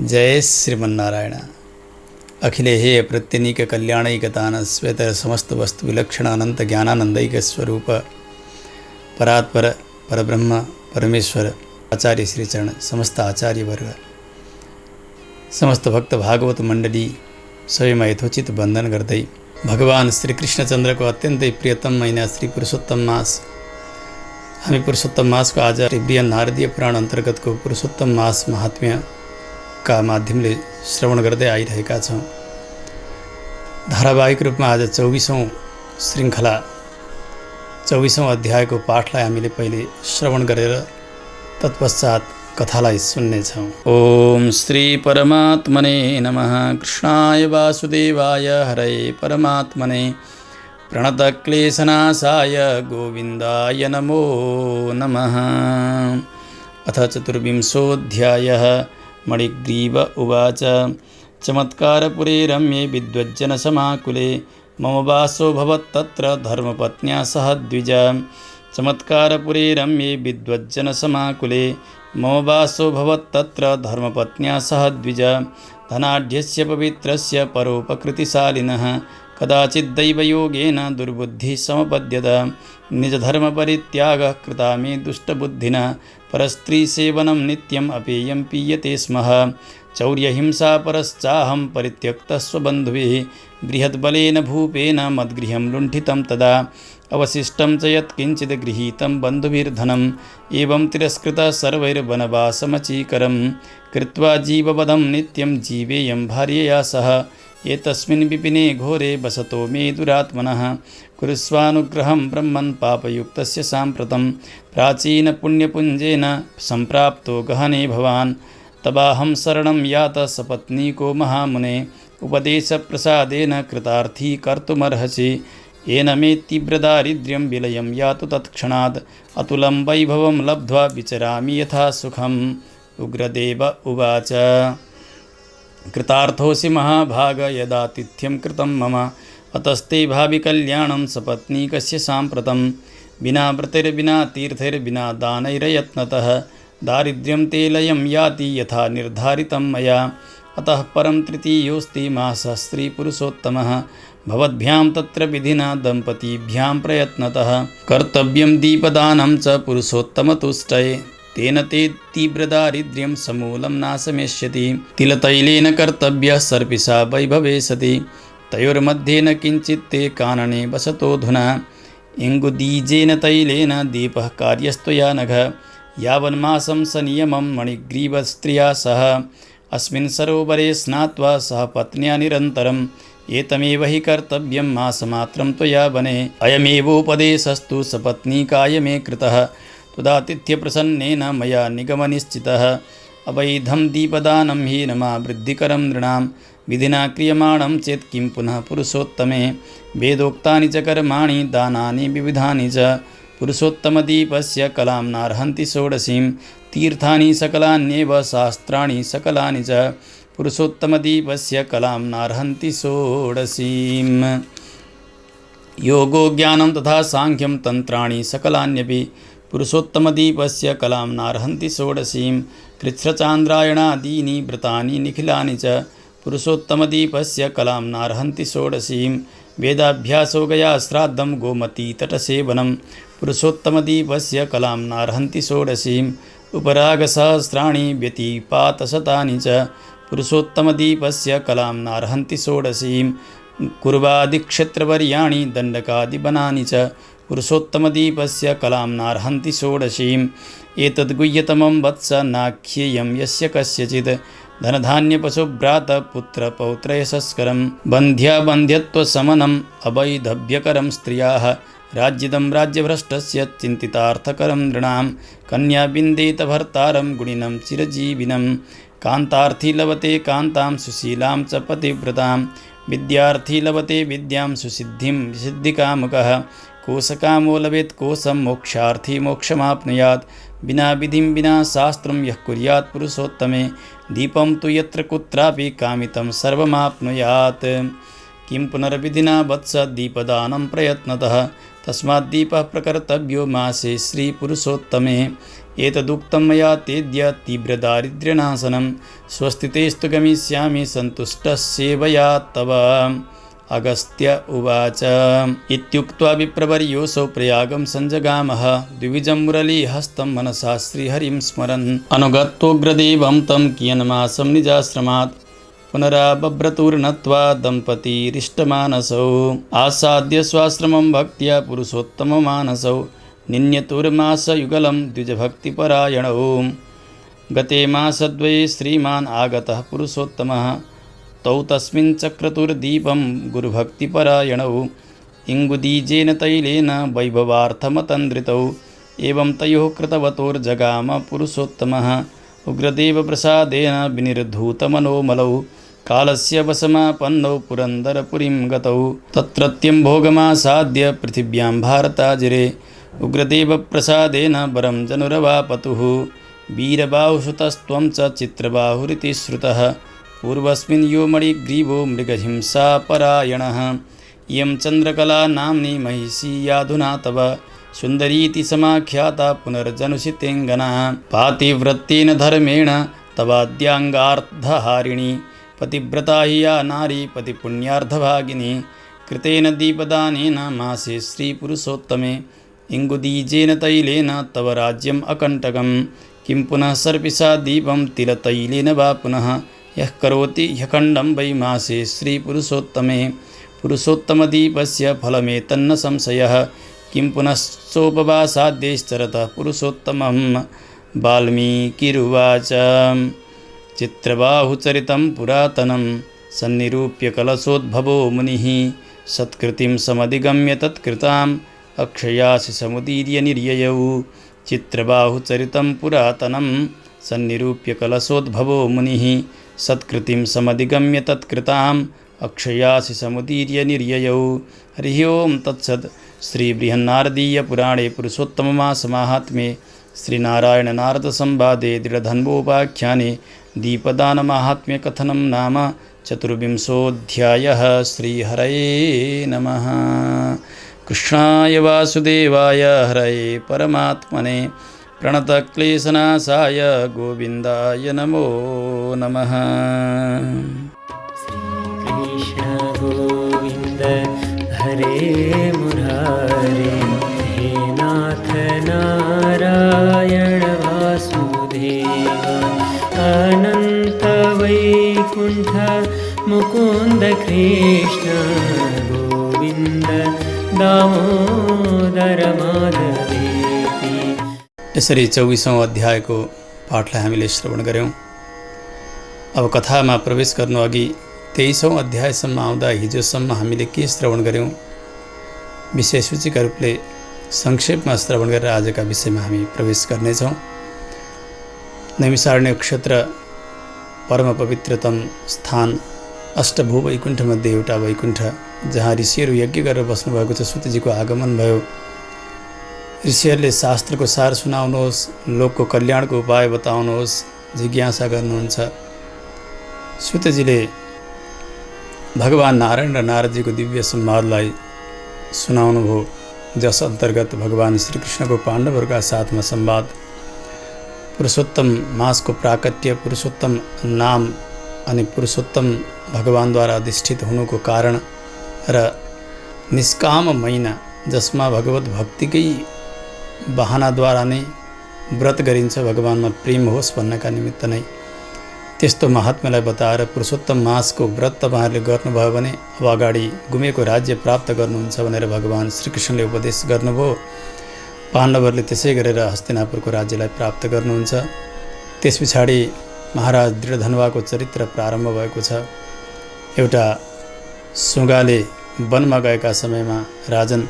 जय श्रीमन्नारायण। अखिले हे प्रत्यनीक कल्याणैकतान श्वेतर समस्त वस्तु विलक्षण अनंत ज्ञानानंदैक स्वरूप परात्पर परब्रह्म परमेश्वर आचार्य श्रीचरण समस्त आचार्य वर्ग समस्त भक्त भागवत मंडली सबैमा यथोचित वंदन गर्दै भगवान श्री कृष्णचन्द्रको अत्यन्तै प्रियतम महिना श्री पुरुषोत्तम मास, हामी पुरुषोत्तम मासको आज ब्रिहन नारदीय पुराण अन्तर्गतको पुरुषोत्तम मास महात्म्यका माध्यमले श्रवण गर्दै आइरहेका छौँ। धारावाहिक रूपमा आज 24औं श्रृङ्खला 24औं अध्यायको पाठलाई हामीले पहिले श्रवण गरेर तत्पश्चात कथालाई सुन्नेछौँ। ओम श्री परमात्मने नमः। कृष्णाय वासुदेवाय हरये परमात्मने प्रणतक्लेशनाशाय गोविन्दाय नमो नमः। अथ चतुर्विंशोऽध्यायः। मणिग्रीव उवाच चमत्कारपुरे रम्ये विद्वज्जनसमाकुले मम वासो भवत्तत्र धर्मपत्न्या सह द्विज। चमत्कारपुरे रम्ये विद्वज्जनसमाकुले मम वासो भवत्तत्र धर्मपत्न्या सह द्विज। धनाढ्यस्य पवित्रस्य परोपकृतिशालिनः कदाचिद्दैवयोगेन दुर्बुद्धिः समपद्यत। निजधर्मपरित्यागः कृता मे दुष्टबुद्धिना परस्त्रीसेवनं नित्यम् अपेयं पीयते स्म। चौर्यहिंसा परश्चाहं परित्यक्तः स्वबन्धुभिः बृहद्बलेन भूपेन मद्गृहं लुण्ठितं तदा। अवशिष्टं च यत्किञ्चित् गृहीतं बन्धुभिर्धनम् एवं तिरस्कृतः सर्वैर्वनवासमचीकरं कृत्वा जीववधं नित्यं जीवेयं भार्यया सह। एतस्मिन् विपिने घोरे वसतो मे दुरात्मनः कुरुस्वानुग्रहं ब्रह्मन् पापयुक्तस्य साम्प्रतं। प्राचीनपुण्यपुञ्जेन सम्प्राप्तो गहने भवान् तवाहं शरणं यातः सपत्नीको महामुने। उपदेशप्रसादेन कृतार्थी कर्तुमर्हसि येन मे तीव्रदारिद्र्यं विलयं यातु तत्क्षणात्। अतुलं वैभवं लब्ध्वा विचरामि यथा सुखम्। उग्रदेव उवाच कृतार्थोऽसि महाभाग यदातिथ्यं कृतं मम अतस्ते भावि कल्याणं सपत्नीकस्य साम्प्रतं। विना व्रतैर्विना तीर्थैर्विना दानैर्यत्नतः दारिद्र्यं ते लयं याति यथा निर्धारितं मया। अतः परं तृतीयोऽस्ति मासः स्त्रीपुरुषोत्तमः भवद्भ्यां तत्र विधिना दम्पतीभ्यां प्रयत्नतः कर्तव्यं दीपदानं च पुरुषोत्तमतुष्टये तेन ते तीव्रदारिद्र्यं समूलं नाशमेष्यति। तिलतैलेन कर्तव्यः सर्पिषा वैभवे सति तयोर्मध्ये न किञ्चित् ते कानने वसतोऽधुना। इङ्गुदीजेन तैलेन दीपः कार्यस्त्वया नघ यावन्मासं सनियमं मणिग्रीवस्त्रिया सह। अस्मिन् सरोवरे स्नात्वा सह पत्न्या निरन्तरम् एतमेव हि कर्तव्यं मासमात्रं त्वया वने। अयमेवोपदेशस्तु सपत्नीकाय मे कृतः त्वदातिथ्यप्रसन्नेन मया निगमनिश्चितः। अवैधं दीपदानं हि न मा वृद्धिकरं नृणां विधिना क्रियमाणं चेत् किं पुनः पुरुषोत्तमे। वेदोक्तानि च कर्माणि दानानि विविधानि च पुरुषोत्तमदीपस्य कलां नार्हन्ति षोडशीं। तीर्थानि सकलान्येव शास्त्राणि सकलानि च पुरुषोत्तमदीपस्य कलां नार्हन्ति षोडशीम्। योगो ज्ञानं तथा सांख्यं तन्त्राणि सकलान्यपि पुरुषोत्तमदीपस्य कलां नार्हन्ति षोडशीं। कृच्छ्रचान्द्रायणादीनि व्रतानि निखिलानि च पुरुषोत्तमदीपस्य कलां नार्हन्ति षोडशीं। वेदाभ्यासो गया श्राद्धं गोमतीतटसेवनं पुरुषोत्तमदीपस्य कलां नार्हन्ति षोडशीम्। उपरागसहस्राणि व्यतिपातशतानि च पुरुषोत्तमदीपस्य कलां नार्हन्ति षोडशीं। कुर्वादिक्षेत्रवर्याणि दण्डकादिवनानि च पुरुषोत्तमदीपस्य कलां नार्हन्ति षोडशीम्। एतद्गुह्यतमं वत्स नाख्येयं यस्य कस्यचित् धनधान्यपशुभ्रातपुत्रपौत्रयशस्करं बन्ध्याबन्ध्यत्वशमनम् अवैधव्यकरं स्त्रियाः राज्यदं राज्यभ्रष्टस्य चिन्तितार्थकरं नृणां। कन्याबिन्देत भर्तारं गुणिनं चिरजीविनं कान्तार्थी लभते कान्तां सुशीलां च पतिव्रतां। विद्यार्थी लभते विद्यां सुसिद्धिं सिद्धिकामकः कोशकामो लभेत् कोशं मोक्षार्थी मोक्षमाप्नुयात्। विना विधिं विना शास्त्रं यः कुर्यात् पुरुषोत्तमे दीपं तु यत्र कुत्रापि कामितं सर्वमाप्नुयात्। किं पुनर्विधिना वत्स दीपदानं प्रयत्नतः तस्माद्दीपः प्रकर्तव्यो मासे श्रीपुरुषोत्तमे एतदुक्तं मया तेद्य तीव्रदारिद्र्यनाशनं स्वस्तितेस्तु गमिष्यामि सन्तुष्टः सेवया तव अगस्त्य उवाच इत्युक्त्वा विप्रवर्योऽसौ प्रयागं सञ्जगामः द्विविजं मुरलीहस्तं मनसा श्रीहरिं स्मरन् अनुगत्योग्रदेवं तं कियन्मासं निजाश्रमात् पुनराबभ्रतुर्नत्वा दम्पतिरिष्टमानसौ आसाद्य स्वाश्रमं भक्त्या पुरुषोत्तममानसौ निन्यतुर्मासयुगलं द्विजभक्तिपरायणौ गते मासद्वये श्रीमान् आगतः पुरुषोत्तमः तौ तस्मिन् चक्रतुर्दीपं गुरुभक्तिपरायणौ इङ्गुदीजेन तैलेन वैभवार्थमतन्द्रितौ एवं तयोः कृतवतोर्जगाम पुरुषोत्तमः उग्रदेवप्रसादेन विनिर्धूतमनोमलौ कालस्य वशमापन्नौ पुरन्दरपुरीं गतौ तत्रत्यं भोगमासाद्य पृथिव्यां भारताजिरे उग्रदेवप्रसादेन वरं जनुरवापतुः वीरबाहुसुतस्त्वं च चित्रबाहुरिति श्रुतः पूर्वस्मिन् यो मणिग्रीवो मृगहिंसापरायणः इयं चन्द्रकला नाम्नी महिषी याधुना तव सुन्दरीति समाख्याता पुनर्जनुषितेऽङ्गना पातिव्रत्येन धर्मेण तवाद्याङ्गार्धहारिणी पतिव्रता हि या नारी पतिपुण्यार्धभागिनी कृतेन दीपदानेन मासे श्रीपुरुषोत्तमे इङ्गुदीजेन तैलेन तव राज्यम् अकण्टकं किं पुनः सर्पिषा दीपं तिलतैलेन वा पुनः यः करोति ह्यखण्डं वै मासे श्रीपुरुषोत्तमे पुरुषोत्तमदीपस्य फलमेतन्न संशयः किं पुनश्चोपवासाद्यैश्चरतः पुरुषोत्तमं वाल्मीकिरुवाच चित्रबाहुचरितं पुरातनं सन्निरूप्य कलशोद्भवो मुनिः सत्कृतिं समधिगम्य तत्कृताम् अक्षयासि समुदीर्य निर्ययौ चित्रबाहुचरितं पुरातनं सन्निरूप्य कलशोद्भवो मुनिः सत्कृतिं समधिगम्य तत्कृताम् अक्षयासि समुदीर्य निर्ययौ हरिः ओं तत्सत् श्रीबृहन्नारदीयपुराणे पुरुषोत्तममासमाहात्म्ये श्रीनारायणनारदसंवादे दृढधन्वोपाख्याने दीपदानमाहात्म्यकथनं नाम चतुर्विंशोऽध्यायः। श्रीहरये नमः। कृष्णाय वासुदेवाय हरये परमात्मने प्रणतक्लेशनाशाय गोविन्दाय नमो नमः। श्रीकृष्ण गोविन्द हरे मुरारे हे नाथ नारायण वासुदेव अनन्त वैकुण्ठ मुकुन्द कृष्ण गोविन्द दामोदर माधवेति। यसरी 24औं अध्यायको पाठलाई हामीले श्रवण गऱ्यौँ। अब कथामा प्रवेश गर्नु अघि 23औं अध्यायसम्म आउँदा हिजोसम्म हामीले के श्रवण गऱ्यौँ विषय सूचीका रूपले संक्षेपमा श्रवण गरेर आजका विषयमा हामी प्रवेश गर्नेछौँ। नैमिषारण्य क्षेत्र परम पवित्रतम स्थान अष्टभू वैकुण्ठमध्ये एउटा वैकुण्ठ जहाँ ऋषिहरू यज्ञ गरेर बस्नुभएको छ। सुतजीको आगमन भयो। ऋषिहरूले शास्त्रको सार सुनाउनुहोस्, लोकको कल्याणको उपाय बताउनुहोस्, जिज्ञासा गर्नुहुन्छ। सुतजीले भगवान नारायण र नारदजीको दिव्य संवादलाई सुनाउनु भयो, जस अन्तर्गत भगवान श्रीकृष्णको पाण्डवहरूका साथमा संवाद, पुरुषोत्तम मासको प्राकट्य, पुरुषोत्तम नाम अनि पुरुषोत्तम भगवानद्वारा अधिष्ठित हुनुको कारण र निष्काम महिना जसमा भगवत भक्तिकै बहानाद्वारा नै व्रत गरिन्छ, भगवानमा प्रेम होस् भन्नका निमित्त नै त्यस्तो महात्म्यलाई बताएर पुरुषोत्तम मासको व्रत तपाईँहरूले गर्नुभयो भने अब अगाडि गुमेको राज्य प्राप्त गर्नुहुन्छ भनेर भगवान श्रीकृष्णले उपदेश गर्नुभयो। पाण्डवहरूले त्यसै गरेर हस्तिनापुरको राज्यलाई प्राप्त गर्नुहुन्छ। त्यस पछाडि महाराज दृढधन्वाको चरित्र प्रारम्भ भएको छ। एउटा सुगाले वनमा गएका समयमा राजन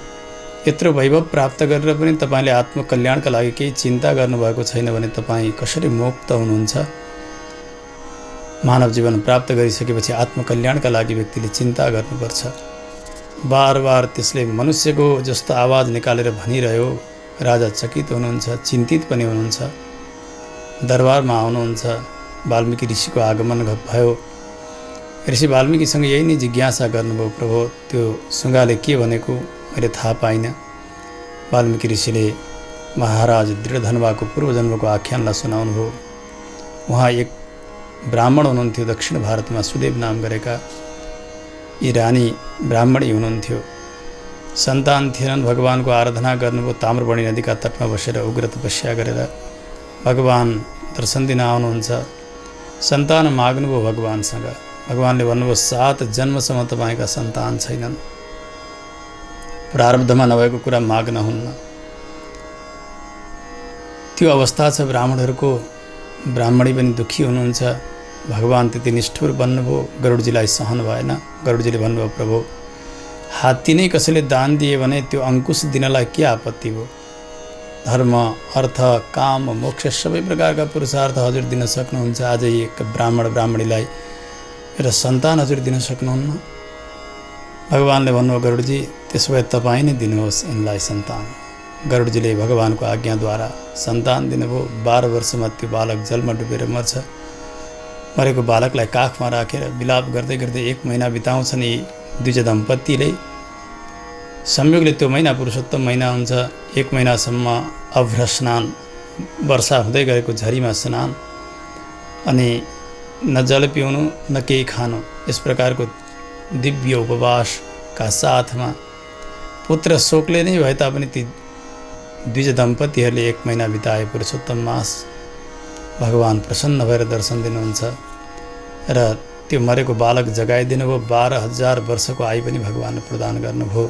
यत्रो वैभव प्राप्त गरेर पनि तपाईँले आत्मकल्याणका लागि केही चिन्ता गर्नुभएको छैन भने तपाईँ कसरी मुक्त हुनुहुन्छ? मानव जीवन प्राप्त गरिसकेपछि आत्मकल्याणका लागि व्यक्तिले चिन्ता गर्नुपर्छ। बार बार त्यसले मनुष्यको जस्तो आवाज निकालेर भनिरह्यो। राजा चकित हुनुहुन्छ, चिन्तित पनि हुनुहुन्छ। दरबारमा आउनुहुन्छ। वाल्मीकि ऋषिको आगमन भयो। ऋषि वाल्मीकिसँग यही नै जिज्ञासा गर्नुभयो, प्रभु त्यो सुगाले के भनेको मैले थाहा पाइनँ। वाल्मीकि ऋषिले महाराज दृढधन्वाको पूर्वजन्मको आख्यानलाई सुनाउनुभयो। उहाँ एक ब्राह्मण हुनुहुन्थ्यो, दक्षिण भारतमा सुदेव नाम गरेका यी रानी ब्राह्मणी हुनुहुन्थ्यो। सन्तान थिएनन्, भगवानको आराधना गर्नुभयो। ताम्रवर्णी नदीका तटमा बसेर उग्र तपस्या गरेर भगवान दर्शन दिन आउनुहुन्छ। सन्तान माग्नुभयो भगवानसँग। भगवानले भन्नुभयो 7 जन्मसम्म तपाईँका सन्तान छैनन्, प्रारब्धमा नभएको कुरा माग्न हुन्न। त्यो अवस्था छ ब्राह्मणहरूको। ब्राह्मणी पनि दुःखी हुनुहुन्छ। भगवान त्यति निष्ठुर बन्नुभयो, गरुडजीलाई सहन भएन। गरुडजीले भन्नुभयो प्रभु, हात्ती नै कसैले दान दिए भने त्यो अङ्कुश दिनलाई के आपत्ति भयो? धर्म, अर्थ, काम, मोक्ष सबै प्रकारका पुरुषार्थ हजुर दिन सक्नुहुन्छ। आज एक ब्राह्मण ब्राह्मणीलाई एउटा सन्तान हजुर दिन सक्नुहुन्न? भगवानले भन्नुभयो गरुडजी, त्यसो भए तपाईँ नै दिनुहोस् यिनलाई सन्तान। गरुडजीले भगवानको आज्ञाद्वारा सन्तान दिनुभयो। 12 वर्षमा त्यो बालक जलमा डुबेर मर्छ। मरेको बालकलाई काखमा राखेर विलाप गर्दै गर्दै 1 महिना बिताउँछन् यी दुईजना दम्पतिले। संयोगले त्यो महिना पुरुषोत्तम महिना हुन्छ। 1 महिनासम्म अभ्र स्नान, वर्षा हुँदै गएको झरीमा स्नान, अनि न जल पिउनु न केही खानु, यस प्रकारको दिव्य उपवासका साथमा पुत्र शोकले नै भए तापनि ती दुईजना दम्पतिहरूले 1 महिना बिताए पुरुषोत्तम मास। भगवान प्रसन्न भएर दर्शन दिनुहुन्छ र त्यो मरेको बालक जगाइदिनु भयो। 12,000 वर्षको आयु पनि भगवानले प्रदान गर्नुभयो।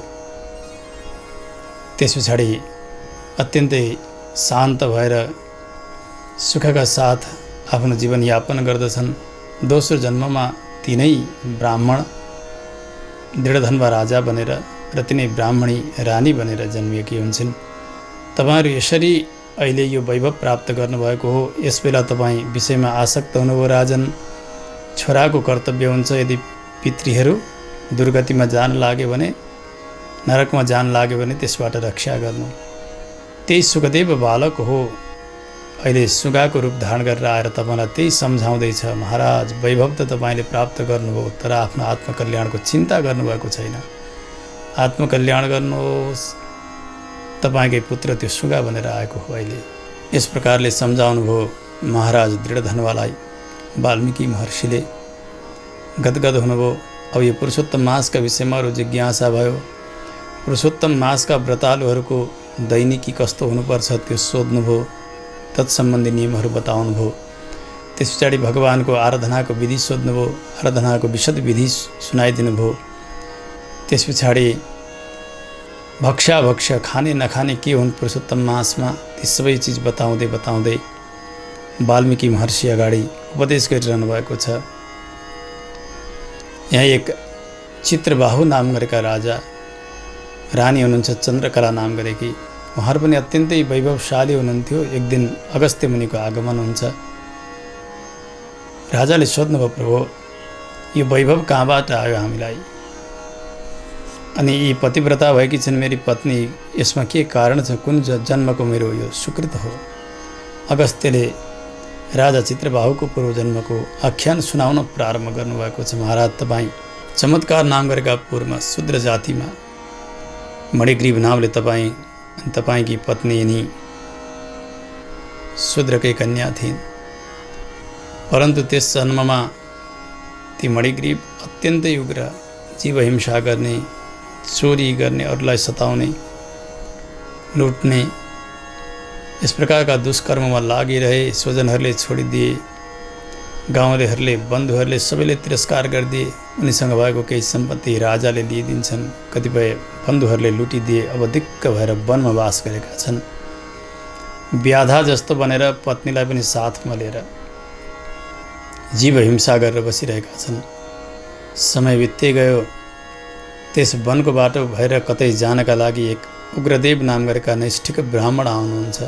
त्यस पछाडि अत्यन्तै शान्त भएर सुखका साथ आफ्नो जीवनयापन गर्दछन्। दोस्रो जन्ममा तिनै ब्राह्मण दृढधन्वा राजा बनेर र तिनै ब्राह्मणी रानी बनेर जन्मिएकी हुन्छन्। तपाईँहरू यसरी अहिले यो वैभव प्राप्त गर्नुभएको हो। यसबेला तपाईँ विषयमा आसक्त हुनुभयो राजन। छोराको कर्तव्य हुन्छ यदि पितृहरू दुर्गतिमा जान लाग्यो भने, नरकमा जान लाग्यो भने त्यसबाट रक्षा गर्नु। त्यही सुखदेव बालक हो अहिले सुगाको रूप धारण गरेर आएर तपाईँलाई त्यही सम्झाउँदैछ, महाराज वैभव त तपाईँले प्राप्त गर्नुभयो, तर आफ्नो आत्मकल्याणको चिन्ता गर्नुभएको छैन। आत्मकल्याण गर्नुहोस्। तपाईँकै पुत्र त्यो सुगा बनेर आएको हो अहिले। यस प्रकारले सम्झाउनुभयो महाराज दृढधन्वालाई वाल्मीकि महर्षिले। गदगद हुनुभयो। अब यो पुरुषोत्तम मासका विषयमा अरू जिज्ञासा भयो। पुरुषोत्तम मासका व्रतालुहरूको दैनिकी कस्तो हुनुपर्छ त्यो सोध्नुभयो। तत्सम्बन्धी नियमहरू बताउनुभयो। त्यस पछाडि भगवानको आराधनाको विधि सोध्नुभयो। आराधनाको विशद विधि सुनाइदिनुभयो। त्यस पछाडि भक्ष्याभक्ष्य खाने नखाने के हुन् पुरुषोत्तम मासमा, ती सबै चिज बताउँदै बताउँदै वाल्मीकि महर्षि अगाडि उपदेश गरिरहनु भएको छ। यहाँ एक चित्रबाहु नाम गरेका राजा रानी हुनुहुन्छ, चन्द्रकला नाम गरेकी। उहाँहरू पनि अत्यन्तै वैभवशाली हुनुहुन्थ्यो। एक दिन अगस्त्य मुनिको आगमन हुन्छ। राजाले सोध्नुभयो प्रभु, यो वैभव कहाँबाट आयो हामीलाई? अनि यी पतिव्रता भएकी छिन् मेरी पत्नी, यसमा के कारण छ? कुन जन्मको मेरो यो सुकृत हो? अगस्त्यले राजा चित्रबाहुको पूर्वजन्मको आख्यान सुनाउन प्रारम्भ गर्नुभएको छ। महाराज तपाईँ चमत्कार नाम गरेका पूर्वमा शूद्र जातिमा मणिग्रीव नामले तपाईँकी पत्नी यिनी शूद्रकै कन्या थिइन्। परन्तु त्यस जन्ममा ती मणिग्रीव अत्यन्तै उग्र, जीव हिंसा गर्ने, चोरी गर्ने, अरूलाई सताउने, लुट्ने, यस प्रकारका दुष्कर्ममा लागिरहे। स्वजनहरूले छोडिदिए, गाउँलेहरूले, बन्धुहरूले सबैले तिरस्कार गरिदिए। उनीसँग भएको केही सम्पत्ति राजाले लिइदिन्छन्, कतिपय बन्धुहरूले लुटिदिए। अब दिक्क भएर वनमा वास गरेका छन्। व्याधा जस्तो बनेर पत्नीलाई पनि साथमा लिएर जीव हिंसा गरेर बसिरहेका छन्। समय बित्दै गयो। त्यस वनको बाटो भएर कतै जानका लागि एक उग्रदेव नाम गरेका नैष्ठिक ब्राह्मण आउनुहुन्छ।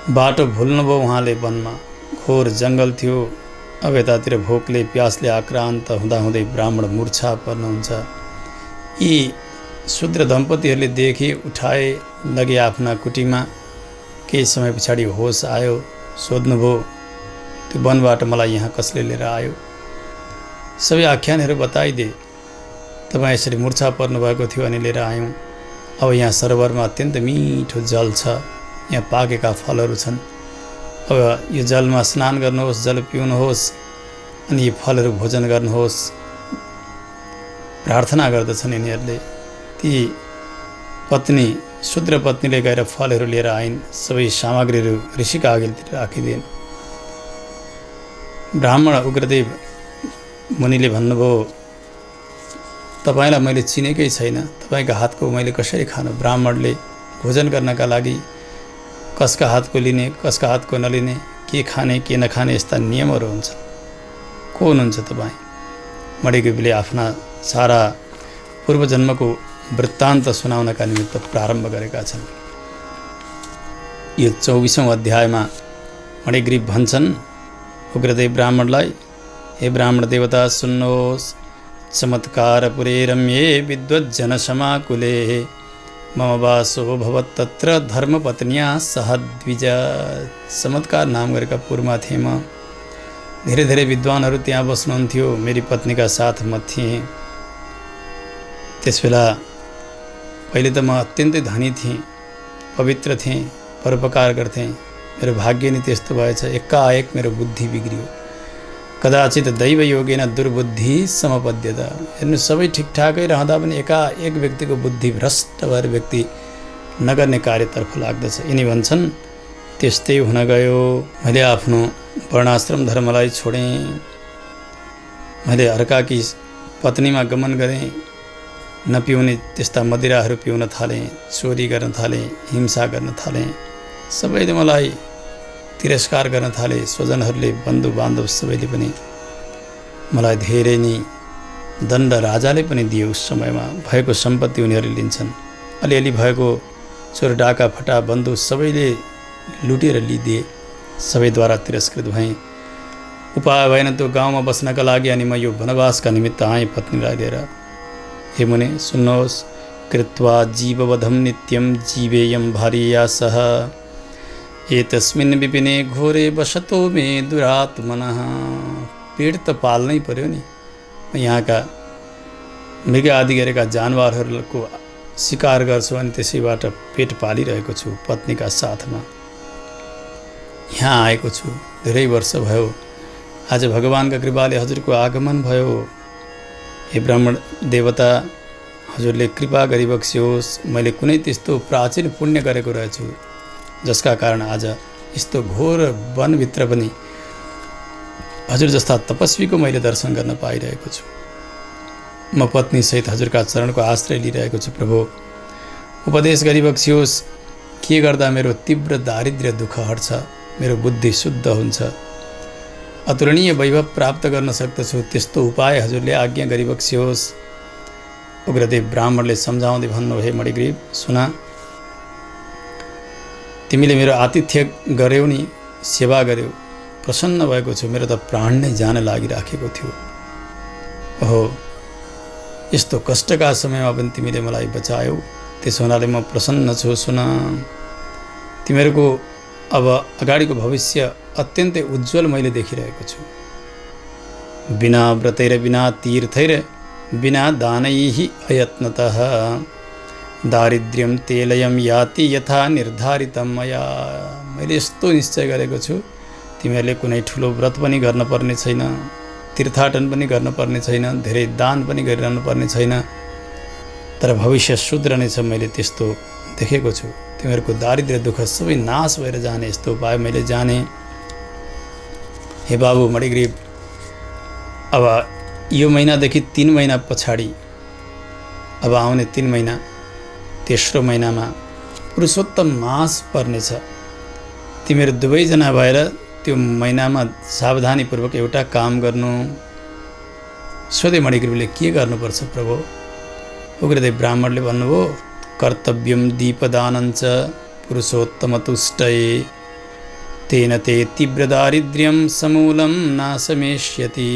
बाटो भुल्नुभयो उहाँले। वनमा घोर जङ्गल थियो। अब यतातिर भोकले प्यासले आक्रान्त हुँदाहुँदै ब्राह्मण मूर्छा पर्नुहुन्छ। यी शूद्र दम्पतिहरूले देखे, उठाए, लगे आफ्ना कुटीमा। केही समय पछाडि होस आयो। सोध्नुभयो त्यो वनबाट मलाई यहाँ कसले लिएर आयो? सबै आख्यानहरू बताइदिए। तपाईँ यसरी मूर्छा पर्नुभएको थियो अनि लिएर आयौँ। अब यहाँ सरोवरमा अत्यन्त मिठो जल छ, यहाँ पाकेका फलहरू छन्। अब यो जलमा स्नान गर्नुहोस्, जल पिउनुहोस् अनि यी फलहरू भोजन गर्नुहोस् प्रार्थना गर्दछन् यिनीहरूले। ती पत्नी शूद्र पत्नीले गएर फलहरू लिएर आइन्, सबै सामग्रीहरू ऋषिका अघिल्तिर राखिदिन्। ब्राह्मण उग्रदेव मुनिले भन्नुभयो, तपाईँलाई मैले चिनेकै छैन, तपाईँको हातको मैले कसरी खानु? ब्राह्मणले भोजन गर्नका लागि कसका हातको लिने, कसका हातको नलिने, के खाने के नखाने यस्ता नियमहरू हुन्छन्। को हुनुहुन्छ तपाईँ? मणिग्रीवले आफ्ना सारा पूर्वजन्मको वृत्तान्त सुनाउनका निमित्त प्रारम्भ गरेका छन्। यो 24औं अध्यायमा मणिग्रीव भन्छन् उग्रदेव ब्राह्मणलाई, हे ब्राह्मण देवता सुन्नुहोस्, चमत्कार पुरे रम्ये विद्वज्जनसमाकुले मम वासो भवत्तत्र धर्मपत्न्या सह द्विज। चमत्कार नाम गरेका पुरमा थिएँ म, धेरै धेरै विद्वानहरू त्यहाँ बस्नुहुन्थ्यो, मेरी पत्नीका साथ म थिएँ। त्यसबेला पहिले त म अत्यन्तै धनी थिएँ, पवित्र थिएँ, परोपकार गर्थेँ। मेरो भाग्य नि त्यस्तो भएछ, एकाएक मेरो बुद्धि बिग्रियो। कदाचित दैव योगेन दुर्बुद्धि समपद्यत। हेर्नु, सबै ठिकठाकै रहँदा पनि एकाएक व्यक्तिको बुद्धि भ्रष्ट भएर व्यक्ति नगर्ने कार्यतर्फ लाग्दछ। यिनी भन्छन् त्यस्तै हुन गयो। मैले आफ्नो वर्णाश्रम धर्मलाई छोडेँ, मैले अर्काकी पत्नीमा गमन गरेँ, नपिउने त्यस्ता मदिराहरू पिउन थालेँ, चोरी गर्न थालेँ, हिंसा गर्न थालेँ। सबैले मलाई तिरस्कार गर्न थाले, स्वजनहरूले, बन्धु बान्धव सबैले पनि मलाई धेरै नै दण्ड राजाले पनि दिए। उस समयमा भएको सम्पत्ति उनीहरूले लिन्छन्, अलिअलि भएको चोर डाका फटा बन्धु सबैले लुटेर लिदिए, सबैद्वारा तिरस्कृत भएँ। उपाय भएन त्यो गाउँमा बस्नका लागि, अनि म यो वनवासका निमित्त आएँ पत्नीलाई लिएर। हे मुने सुन्नुहोस्, कृत्वा जीववधम नित्यम जीवेयम भार्यया सह एतस्मिन् विपिने घोरे बसतो मे दुरात्मनः। पेट त पाल्नै पर्यो नि। यहाँका मृग आदि गरेका जानवरहरूको शिकार गर्छु अनि त्यसैबाट पेट पालिरहेको छु। पत्नीका साथमा यहाँ आएको छु, धेरै वर्ष भयो। आज भगवानका कृपाले हजुरको आगमन भयो। हे ब्राह्मण देवता, हजुरले कृपा गरिबक्स्योस्। मैले कुनै त्यस्तो प्राचीन पुण्य गरेको रहेछु जसका कारण आज यस्तो घोर वनभित्र पनि हजुर जस्ता तपस्वीको मैले दर्शन गर्न पाइरहेको छु। म पत्नीसहित हजुरका चरणको आश्रय लिइरहेको छु। प्रभु उपदेश गरिबक्स्योस्, के गर्दा मेरो तीव्र दारिद्र्य दुःख हट्छ, मेरो बुद्धि शुद्ध हुन्छ, अतुलनीय वैभव प्राप्त गर्न सक्दछु, त्यस्तो उपाय हजुरले आज्ञा गरिबक्स्योस्। उग्रदेव ब्राह्मणले सम्झाउँदै भन्नु, हे मणिग्रीव सुना, तिमीले मेरो आतिथ्य गर्यौ नि, सेवा गर्यौ, प्रसन्न भएको छु। मेरो त प्राण नै जान लागिराखेको थियो। ओहो, यस्तो कष्टका समयमा पनि तिमीले मलाई बचायौ, त्यसो हुनाले म प्रसन्न छु। सुन, तिमीहरूको अब अगाडिको भविष्य अत्यन्तै उज्जवल मैले देखिरहेको छु। बिना व्रतैर बिना तीर्थैर बिना दानैः अयत्नतः दारिद्र्यम तेलयम याति यथा निर्धारितम मया। मैले यस्तो निश्चय गरेको छु, तिमीहरूले कुनै ठुलो व्रत पनि गर्न पर्ने छैन, तीर्थाटन पनि गर्न पर्ने छैन, धेरै दान पनि गरिरहनु पर्ने छैन, तर भविष्य शुद्र नै छ। मैले त्यस्तो देखेको छु। तिमीहरूको दारिद्र्य दुःख सबै नाश भएर जाने यस्तो उपाय मैले जाने। हे बाबु मणिग्रीव, अब यो महिनादेखि 3 महिना पछाडि, अब आउने 3 महिना, तेस्रो महिनामा पुरुषोत्तम मास पर्नेछ। तिमीहरू दुवैजना भएर त्यो महिनामा सावधानीपूर्वक एउटा काम गर्नु। सोधे मणिग्रीवले, के गर्नुपर्छ प्रभु? उग्रदेव ब्राह्मणले भन्नुभयो, कर्तव्यम दीपदानञ्च पुरुषोत्तमतुष्टये तेन ते तीव्र दारिद्र्यम समूलं नाशमेष्यति।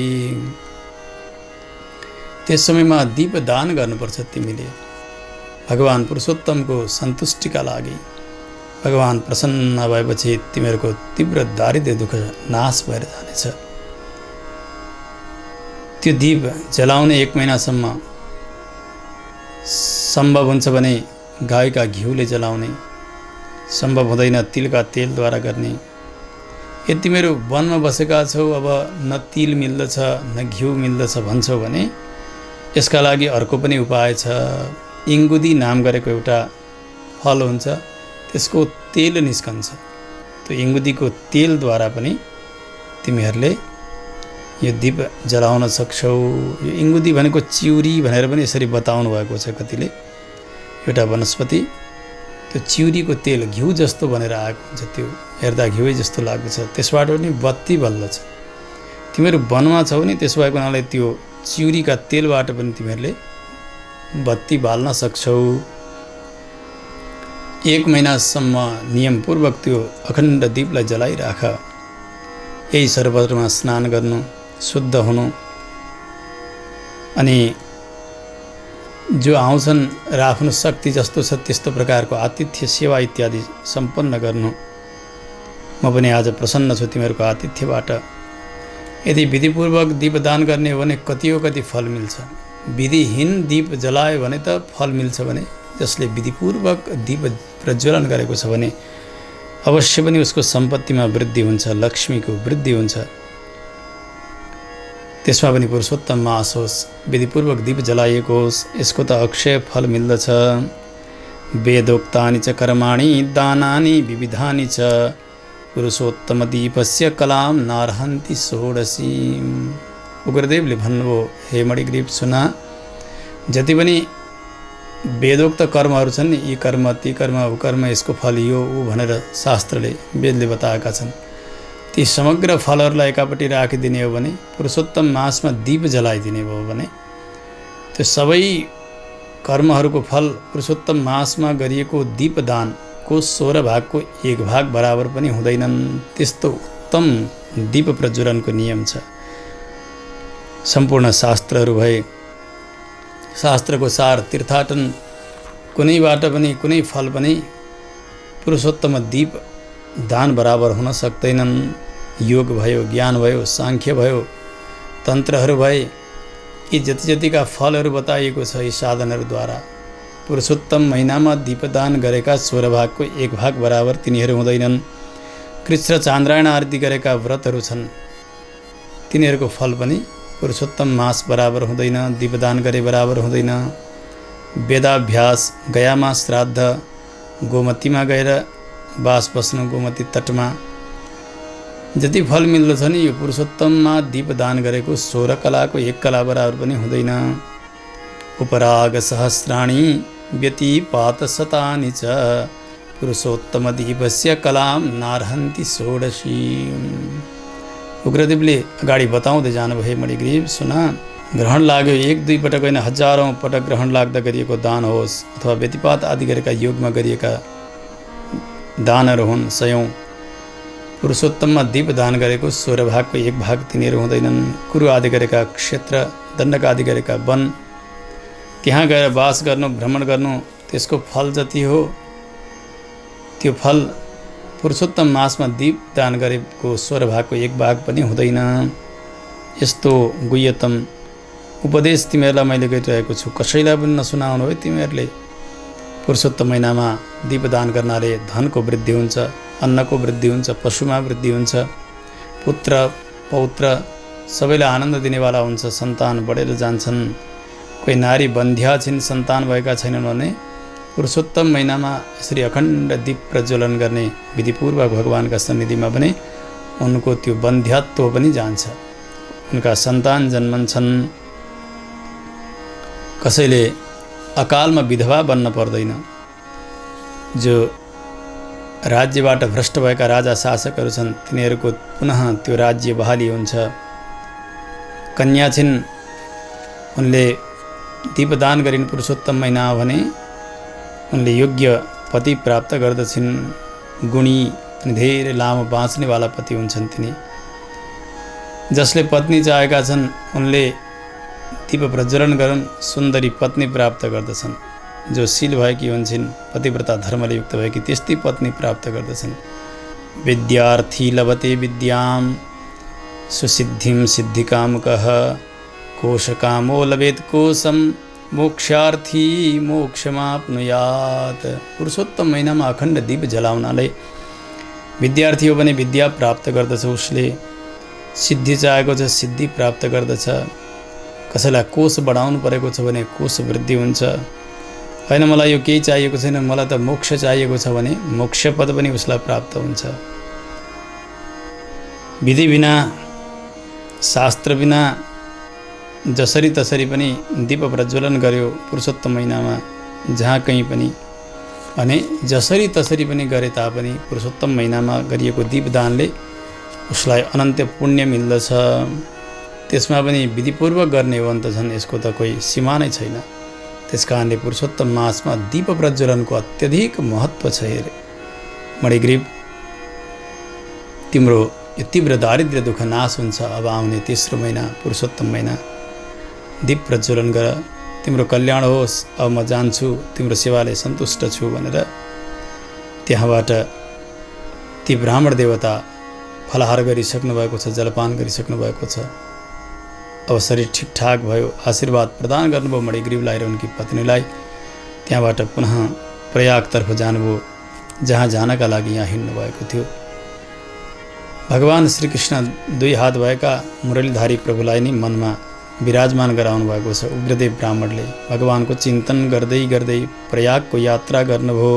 त्यस समयमा दीपदान गर्नुपर्छ तिमीले, भगवान पुरुषोत्तमको सन्तुष्टिका लागि। भगवान प्रसन्न भएपछि तिमीहरूको तीव्र दारिद्र्य दुःख नाश भएर जानेछ। त्यो दीप जलाउने 1 महिनासम्म सम्भव हुन्छ भने गाईका घिउले जलाउने, सम्भव हुँदैन तिलका तेलद्वारा गर्ने। यदि तिमीहरू वनमा बसेका छौ, अब न तिल मिल्दछ न घिउ मिल्दछ भन्छौ भने यसका लागि अर्को पनि उपाय छ। इङ्गुदी नाम गरेको एउटा फल हुन्छ, त्यसको तेल निस्कन्छ। त्यो इङ्गुदीको तेलद्वारा पनि तिमीहरूले यो दीप जलाउन सक्छौ। यो इङ्गुदी भनेको चिउरी भनेर पनि यसरी बताउनु भएको छ कतिले। एउटा वनस्पति, त्यो चिउरीको तेल घिउ जस्तो बनेर आएको हुन्छ, त्यो हेर्दा घिउै जस्तो लाग्दछ, त्यसबाट पनि बत्ती बल्दछ। तिमीहरू वनमा छौ नि, त्यसो भएको हुनाले त्यो चिउरीका तेलबाट पनि तिमीहरूले बत्ती बाल्न सक्छौ। 1 महिनासम्म नियमपूर्वक त्यो अखण्ड दीपलाई जलाइराख। यही सरोवरमा स्नान गर्नु, शुद्ध हुनु, अनि जो आउँछन् र आफ्नो शक्ति जस्तो छ त्यस्तो प्रकारको आतिथ्य सेवा इत्यादि सम्पन्न गर्नु। म पनि आज प्रसन्न छु तिमीहरूको आतिथ्यबाट। यदि विधिपूर्वक दीपदान गर्ने हो भने कति फल मिल्छ। विधिहीन दीप जलायो भने त फल मिल्छ भने, जसले विधिपूर्वक दीप प्रज्वलन गरेको छ भने अवश्य पनि उसको सम्पत्तिमा वृद्धि हुन्छ, लक्ष्मीको वृद्धि हुन्छ। त्यसमा पनि पुरुषोत्तम मास होस्, विधिपूर्वक दीप जलाइएको होस्, यसको त अक्षय फल मिल्दछ। वेदोक्तानि च कर्माणि दानानि विविधानि च पुरुषोत्तम दीपस्य कलाम नार्हन्ति षोडशी। उग्रदेवले भन्नुभयो, हे मणिग्रीव सुन, जति पनि वेदोक्त कर्महरू छन् नि, यी कर्म ती कर्म ऊ कर्म, यसको फल यो ऊ भनेर शास्त्रले वेदले बताएका छन्। ती समग्र फलहरूलाई एकापट्टि राखिदिने हो भने, पुरुषोत्तम मासमा दीप जलाइदिने भयो भने त्यो सबै कर्महरूको फल पुरुषोत्तम मासमा गरिएको दीपदानको 16 भागको 1 भाग बराबर पनि हुँदैनन्। त्यस्तो उत्तम दीप प्रज्वलनको नियम छ। सम्पूर्ण शास्त्रहरू भए, शास्त्रको सार तीर्थाटन, कुनैबाट पनि कुनै फल पनि पुरुषोत्तम दीप दान बराबर हुन सक्दैनन्। योग भयो, ज्ञान भयो, साङ्ख्य भयो, तन्त्रहरू भए, यी जतिका फलहरू बताइएको छ यी साधनहरूद्वारा पुरुषोत्तम महिनामा दीपदान गरेका 16 भागको 1 भाग बराबर तिनीहरू हुँदैनन्। कृष्ण चान्द्रायण आरती गरेका व्रतहरू छन्, तिनीहरूको फल पनि पुरुषोत्तम मास बराबर हुँदैन, दीपदान गरे बराबर हुँदैन। वेदाभ्यास, गयामा श्राद्ध, गोमतीमा गएर बास बस्नु, गोमती तटमा, जति फल मिल्दछ नि यो पुरुषोत्तममा दीपदान गरेको 16 कलाको 1 कला बराबर पनि हुँदैन। उपराग सहस्राणि व्यतिपात शतानि च पुरुषोत्तम दीपस्य कलाम नार्हन्ति षोडशी। उग्रदेवले अगाडि बताउँदै जानुभयो, हे मणिग्रीव सुन, ग्रहण लाग्यो 1-2 पटक होइन, हजारौँ पटक ग्रहण लाग्दा गरिएको दान होस् अथवा व्यतिपात आदि गरेका योगमा गरिएका दानहरू हुन्, 100औं पुरुषोत्तममा दीप दान गरेको 16 भागको 1 भाग तिनीहरू हुँदैनन्। कुरु आदि गरेका क्षेत्र, दण्डक आदि गरेका वन, त्यहाँ गएर वास गर्नु, भ्रमण गर्नु, त्यसको फल जति हो त्यो फल पुरुषोत्तम मासमा दीप दान गरेको 16 भागको 1 भाग पनि हुँदैन। यस्तो गुह्यतम उपदेश तिमीहरूलाई मैले गरिरहेको छु, कसैलाई पनि नसुनाउनु है। तिमीहरूले पुरुषोत्तम महिनामा दीपदान गर्नाले धनको वृद्धि हुन्छ, अन्नको वृद्धि हुन्छ, पशुमा वृद्धि हुन्छ, पुत्र पौत्र सबैलाई आनन्द दिनेवाला हुन्छ, सन्तान बढेर जान्छन्। कोही नारी बन्ध्या छिन्, सन्तान भएका छैनन् भने पुरुषोत्तम महिनामा यसरी अखण्ड दीप प्रज्वलन गर्ने विधिपूर्वक भगवानका सन्निधिमा भने उनको त्यो बन्ध्यात्व पनि जान्छ, उनका सन्तान जन्मन्छन्। कसैले अकालमा विधवा बन्न पर्दैन। जो राज्यबाट भ्रष्ट भएका राजा शासकहरू छन् तिनीहरूको पुनः त्यो राज्य बहाली हुन्छ। कन्या छिन्, उनले दीपदान गरिन् पुरुषोत्तम महिना भने उनले योग्य पति प्राप्त गर्दछिन्। गुणी अनि धेरै लामो बाँच्नेवाला पति हुन्छन् तिनी। जसले पत्नी चाहेका छन् उनले दीप प्रज्वलन गरून्, सुन्दरी पत्नी प्राप्त गर्दछन्। जो शील भएकी हुन्छन्, पतिव्रता धर्मले युक्त भएकी, त्यस्तै पत्नी प्राप्त गर्दछन्। विद्यार्थी लभते विद्याम सुसिद्धिं सिद्धिकामुकः कोशकामो लभेत् कोशम मोक्षार्थी मोक्षमाप्नुयात्। पुरुषोत्तम महिनामा अखण्ड दीप जलाउनाले विद्यार्थी हो भने विद्या प्राप्त गर्दछ, उसले सिद्धि चाहेको छ सिद्धि प्राप्त गर्दछ, कसैलाई कोष बढाउनु परेको छ भने कोष वृद्धि हुन्छ, होइन मलाई यो केही चाहिएको छैन मलाई त मोक्ष चाहिएको छ भने मोक्ष पद पनि उसलाई प्राप्त हुन्छ। विधि बिना शास्त्र बिना जसरी तसरी पनि दीप प्रज्वलन गर्यो पुरुषोत्तम महिनामा जहाँ कहीँ पनि, भने जसरी तसरी पनि गरे तापनि पुरुषोत्तम महिनामा गरिएको दीपदानले उसलाई अनन्त पुण्य मिल्दछ। त्यसमा पनि विधिपूर्वक गर्ने हो भने त झन् यसको त कोही सीमा नै छैन। त्यस कारणले पुरुषोत्तम मासमा दीप प्रज्वलनको अत्यधिक महत्त्व छ। हेरे मणिग्रीव, तिम्रो यो तीव्र दारिद्र्य दुःख नाश हुन्छ। अब आउने तेस्रो महिना पुरुषोत्तम महिना दीप प्रज्वलन गर, तिम्रो कल्याण होस्। अब म जान्छु, तिम्रो सेवाले सन्तुष्ट छु भनेर त्यहाँबाट ती ब्राह्मण देवता फलाहार गरिसक्नु भएको छ, जलपान गरिसक्नु भएको छ। अब शरीर ठिकठाक भयो, आशीर्वाद प्रदान गर्नुभयो मणिग्रीवलाई र उनकी पत्नीलाई। त्यहाँबाट पुनः प्रयागतर्फ जानुभयो, जहाँ जानका लागि यहाँ हिँड्नु भएको थियो। भगवान श्रीकृष्ण दुई हात भएका मुरलीधारी प्रभुलाई नै मनमा विराजमान गराउनु भएको छ। उग्रदेव ब्राह्मणले भगवानको चिन्तन गर्दै गर्दै प्रयागको यात्रा गर्नुभयो।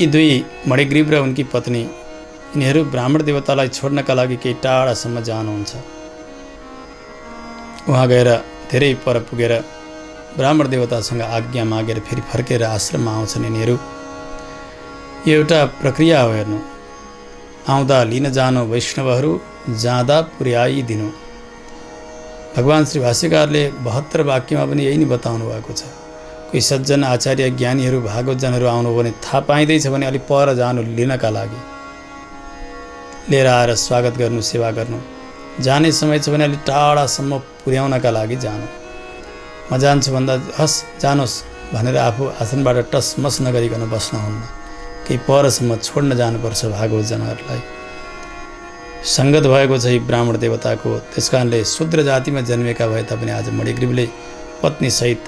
यी दुई मणिग्रीव र उनकी पत्नी यिनीहरू ब्राह्मण देवतालाई छोड्नका लागि केही टाढासम्म जानुहुन्छ। उहाँ गएर धेरै पर पुगेर ब्राह्मण देवतासँग आज्ञा मागेर फेरि फर्केर आश्रममा आउँछन् यिनीहरू। यो एउटा प्रक्रिया हो। हेर्नु, आउँदा लिन जानु वैष्णवहरू, जाँदा पुर्याइदिनु। भगवान श्री भाष्यकारले 72 वाक्यमा पनि यही नै बताउनु भएको छ। कोही सज्जन आचार्य ज्ञानीहरू भागवतजनहरू आउनु भने थाहा पाइँदैछ भने अलिक पर जानु लिनका लागि, लिएर आएर स्वागत गर्नु, सेवा गर्नु। जाने समय छ भने अलिक टाढासम्म पुर्याउनका लागि जानु। म जान्छु भन्दा हस् जानुहोस् भनेर आफू आसनबाट टसमस नगरिकन बस्नुहुन्न, केही परसम्म छोड्न जानुपर्छ भागवतजनहरूलाई। सङ्गत भएको छ यी ब्राह्मण देवताको। त्यस कारणले शूद्र जातिमा जन्मेका भए तापनि आज मणिग्रीवले पत्नीसहित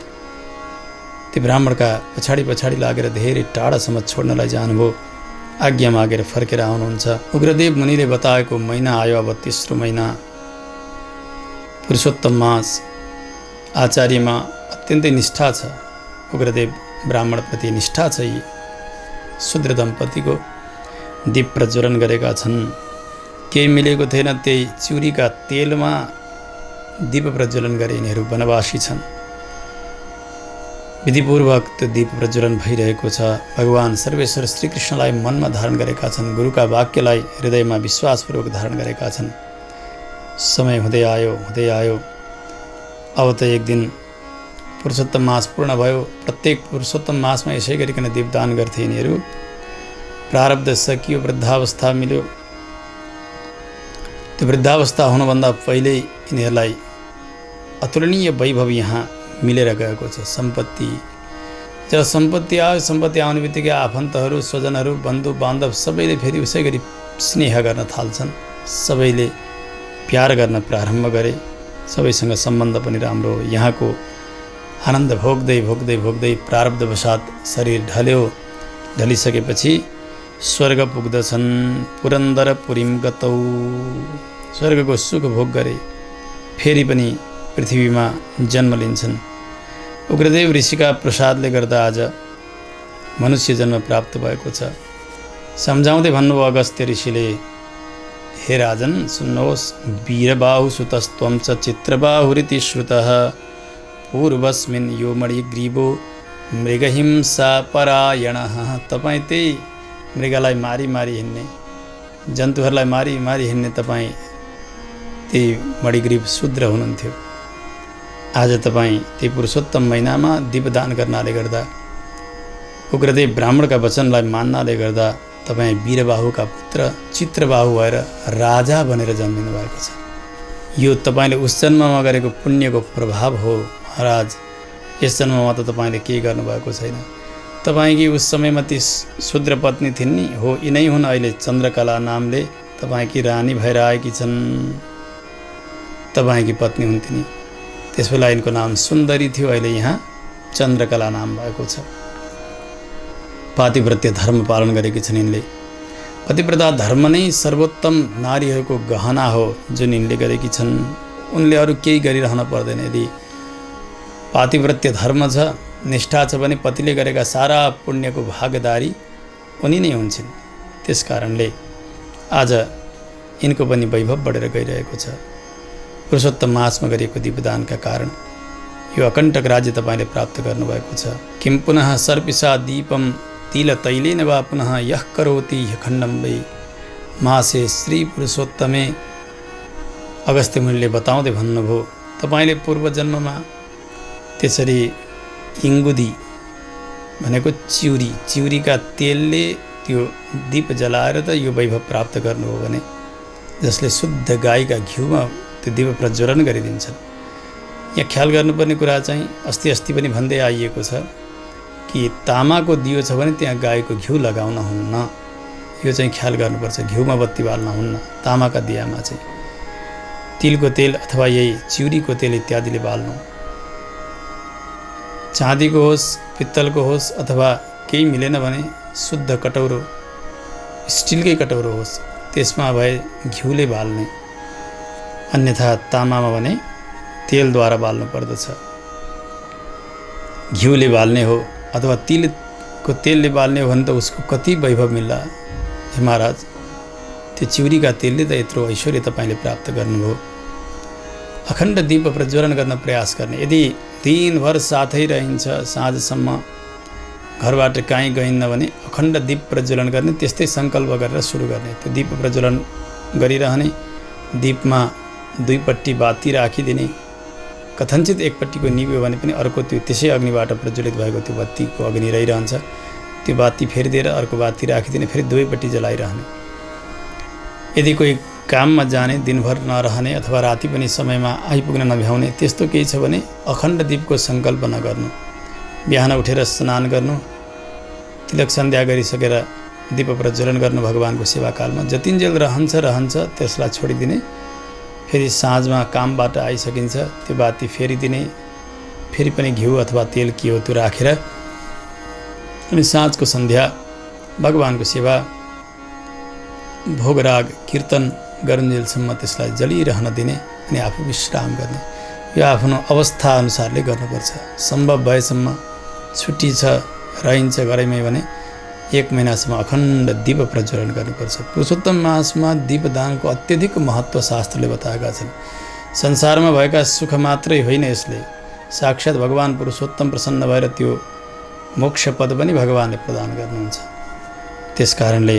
ती ब्राह्मणका पछाडि पछाडि लागेर धेरै टाढासम्म छोड्नलाई जानुभयो। आज्ञा मागेर फर्केर आउनुहुन्छ। उग्रदेव मुनिले बताएको महिना आयो, अब तेस्रो महिना पुरुषोत्तम मास। आचार्यमा अत्यन्तै निष्ठा छ, उग्रदेव ब्राह्मणप्रति निष्ठा छ। यी शूद्र दम्पतिको दीप प्रज्वलन गरेका छन्। केही मिलेको थिएन, त्यही चिउरीका तेलमा दीप प्रज्वलन गरे। यिनीहरू वनवासी छन्। विधिपूर्वक त्यो दीप प्रज्वलन भइरहेको छ। भगवान सर्वेश्वर श्रीकृष्णलाई मनमा धारण गरेका छन्, गुरुका वाक्यलाई हृदयमा विश्वासपूर्वक धारण गरेका छन्। समय हुँदै आयो। अब त एक दिन पुरुषोत्तम मास पूर्ण भयो। प्रत्येक पुरुषोत्तम मासमा यसै गरिकन दीपदान गर्थे यिनीहरू। प्रारब्ध सकियो, वृद्धावस्था मिल्यो। त्यो वृद्धावस्था हुनुभन्दा पहिल्यै यिनीहरूलाई अतुलनीय वैभव यहाँ मिलेर गएको छ। सम्पत्ति, जब सम्पत्ति आयो, सम्पत्ति आउने बित्तिकै आफन्तहरू, स्वजनहरू, बन्धु बान्धव सबैले फेरि उसै गरी स्नेह गर्न थाल्छन्। सबैले प्यार गर्न प्रारम्भ गरे। सबैसँग सम्बन्ध पनि राम्रो हो। यहाँको आनन्द भोग्दै भोग्दै भोग्दै प्रारब्धवशात शरीर ढल्यो। ढलिसकेपछि स्वर्ग पुग्दछन्। पुरन्दर पुरीम गतौ, स्वर्गको सुख भोग गरे फेरि पनि पृथ्वीमा जन्म लिन्छन्। उग्रदेव ऋषिका प्रसादले गर्दा आज मनुष्य जन्म प्राप्त भएको छ। सम्झाउँदै भन्नुभयो अगस्त्य ऋषिले, हे राजन सुन्नुहोस्, वीरबाहु सुतस्त्वं च चित्रबाहुरिति श्रुतः पूर्वस्मिन् यो मणिग्रीवो मृगहिंसा परायणः। तपाईँ त्यही मृगलाई मारी मारी हिँड्ने, जन्तुहरूलाई मारी मारी हिँड्ने तपाईँ त्यही मणिग्रीव शूद्र हुनुहुन्थ्यो। आज तपाईँ त्यही पुरुषोत्तम महिनामा दीपदान गर्नाले गर्दा, उग्रदेव ब्राह्मणका वचनलाई मान्नाले गर्दा तपाईँ वीरबाहुका पुत्र चित्रबाहु भएर राजा बनेर जन्मिनु भएको छ। यो तपाईँले उस जन्ममा गरेको पुण्यको प्रभाव हो महाराज। यस जन्ममा त तपाईँले केही गर्नुभएको छैन। तपाईँकी उस समयमा ती शूद्र पत्नी थिइन् नि, हो यिनै हुन् अहिले चन्द्रकला नामले तपाईँकी रानी भएर आएकी छन्। तपाईँकी पत्नी हुन्थिन्। त्यसबेला यिनको नाम सुन्दरी थियो, अहिले यहाँ चन्द्रकला नाम भएको छ। पातिव्रत्य धर्म पालन गरेकी छन् यिनले। पतिव्रता धर्म नै सर्वोत्तम नारीहरूको गहना हो जुन यिनले गरेकी छन्। उनले अरू केही गरिरहन पर्दैन। यदि पातिव्रत्य धर्म छ, निष्ठा छ भने पतिले गरेका सारा पुण्यको भागदारी उनी नै हुन्छन्। त्यसकारणले आज यिनको पनि वैभव बढेर गइरहेको छ। पुरुषोत्तम मासमा गरिएको दीपदानका कारण यो अकण्टक राज्य तपाईँले प्राप्त गर्नुभएको छ। किं पुनः सर्पिसा दीपम तिल तैलेन वा पुनः यः करोति खण्डम वै मासे श्री पुरुषोत्तमे। अगस्त्य मुनिले बताउँदै भन्नुभयो, तपाईँले पूर्व जन्ममा त्यसरी इङ्गुदी भनेको चिउरीका तेलले त्यो दीप जलाएर त यो वैभव प्राप्त गर्नुभयो भने जसले शुद्ध गाईका घिउमा त्यो दीप प्रज्वलन गरिदिन्छन्। यहाँ ख्याल गर्नुपर्ने कुरा चाहिँ अस्ति पनि भन्दै आइएको छ कि तामाको दियो छ भने त्यहाँ गाईको घिउ लगाउन हुन्न। यो चाहिँ ख्याल गर्नुपर्छ। घिउमा बत्ती बाल्न हुन्न। तामाका दियामा चाहिँ तिलको तेल अथवा यही चिउरीको तेल इत्यादिले बाल्नु। चाँदीको होस्, पित्तलको होस् अथवा केही मिलेन भने शुद्ध कटौरो, स्टिलकै कटौरो होस्, त्यसमा भए घिउले बाल्ने। अन्यथा तामामा भने तेलद्वारा बाल्नु पर्दछ। घिउले बाल्ने हो अथवा तिलको तेलले बाल्ने हो भने त उसको कति वैभव मिल्ला। हे महाराज, त्यो चिउरीका तेलले त यत्रो ऐश्वर्य तपाईँले प्राप्त गर्नुभयो। अखण्ड दीप प्रज्वलन गर्न प्रयास गर्ने। यदि दिनभर साथै रहन्छ, साँझसम्म घरबाट काहीँ गइन्न भने अखण्ड दीप प्रज्वलन गर्ने। त्यस्तै सङ्कल्प गरेर सुरु गर्ने। त्यो दीप प्रज्वलन गरिरहने। दीपमा दुईपट्टि बाती राखिदिने। कथनचित एकपट्टिको निभ्यो भने पनि अर्को त्यो त्यसै अग्निबाट प्रज्वलित भएको त्यो बत्तीको अग्नि रहिरहन्छ। त्यो बाती फेरिदिएर अर्को बाती राखिदिने, फेरि दुवैपट्टि जलाइरहने। यदि कोही काममा जाने, दिनभर नरहने अथवा राति पनि समयमा आइपुग्न नभ्याउने त्यस्तो केही छ भने अखण्ड दीपको सङ्कल्प नगर्नु। बिहान उठेर स्नान गर्नु, तिलक सन्ध्या गरिसकेर दीप प्रज्वलन गर्नु भगवानको सेवाकालमा। जतिन्जेल रहन्छ त्यसलाई छोडिदिने। फेरि साँझमा कामबाट आइसकिन्छ त्यो बाती फेरिदिने। फेरि पनि घिउ अथवा तेल के हो त्यो राखेर अनि साँझको सन्ध्या भगवानको सेवा, भोगराग, कीर्तन गरुन्जेलसम्म त्यसलाई जलिरहन दिने अनि आफू विश्राम गर्ने। यो आफ्नो अवस्था अनुसारले गर्नुपर्छ। सम्भव भएसम्म छुट्टी छ, रहन्छ घरैमै भने 1 महिनासम्म अखण्ड दीप प्रज्वलन गर्नुपर्छ। पुरुषोत्तम मासमा दीपदानको अत्यधिक महत्त्व शास्त्रले बताएका छन्। संसारमा भएका सुख मात्रै होइन, यसले साक्षात् भगवान पुरुषोत्तम प्रसन्न भएर त्यो मोक्ष पद पनि भगवानले प्रदान गर्नुहुन्छ। त्यसकारणले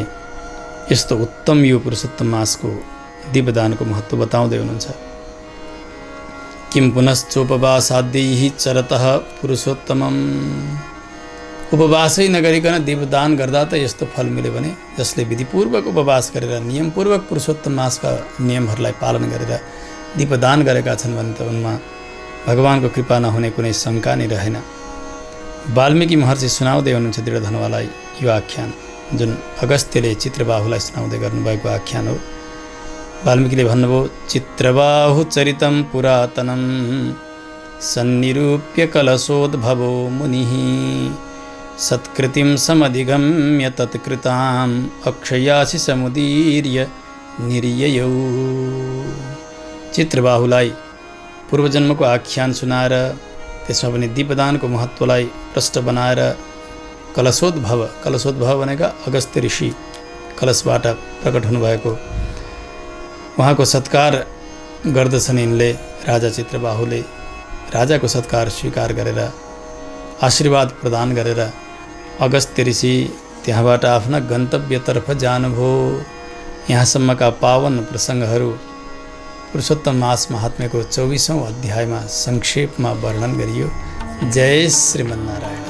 यस्तो उत्तम यो पुरुषोत्तम मासको दीपदानको महत्त्व बताउँदै हुनुहुन्छ। किं पुनश्चोपवासाद्यैः चरतः पुरुषोत्तमम्। उपवासै नगरिकन दीपदान गर्दा त यस्तो फल मिल्यो भने जसले विधिपूर्वक उपवास गरेर नियमपूर्वक पुरुषोत्तम मासका नियमहरूलाई पालन गरेर दीपदान गरेका छन् भने त उनमा भगवानको कृपा नहुने कुनै शङ्का नै रहेन। वाल्मीकि महर्षि सुनाउँदै हुनुहुन्छ दृढधनवालाई यो आख्यान, जुन अगस्त्यले चित्रबाहुलाई सुनाउँदै गर्नुभएको आख्यान हो। वाल्मीकिले भन्नुभयो, चित्रबाहु चरितं पुरातनं सन्निरूप्य कलशोद्भवो मुनिः सत्कृतिं समधिगम्य तत्कृताम् अक्षयासि समुदीर्य निर्ययौ। चित्रबाहुलाई पूर्वजन्मको आख्यान सुनाएर त्यसमा पनि दीपदानको महत्त्वलाई प्रष्ट बनाएर कलशोद्भव भनेका अगस्त्य ऋषि कलशबाट प्रकट हुनुभएको उहाँको सत्कार गर्दछन् यिनले। राजा चित्रबाहुले राजाको सत्कार स्वीकार गरेर आशीर्वाद प्रदान गरेर अगस्त्य ऋषि त्यहाँबाट आफ्ना गन्तव्यतर्फ जानुभयो। यहाँसम्मका पावन प्रसङ्गहरू पुरुषोत्तम मास महात्म्यको 24औं अध्यायमा संक्षेपमा वर्णन गरियो। जय श्रीमन्नारायण।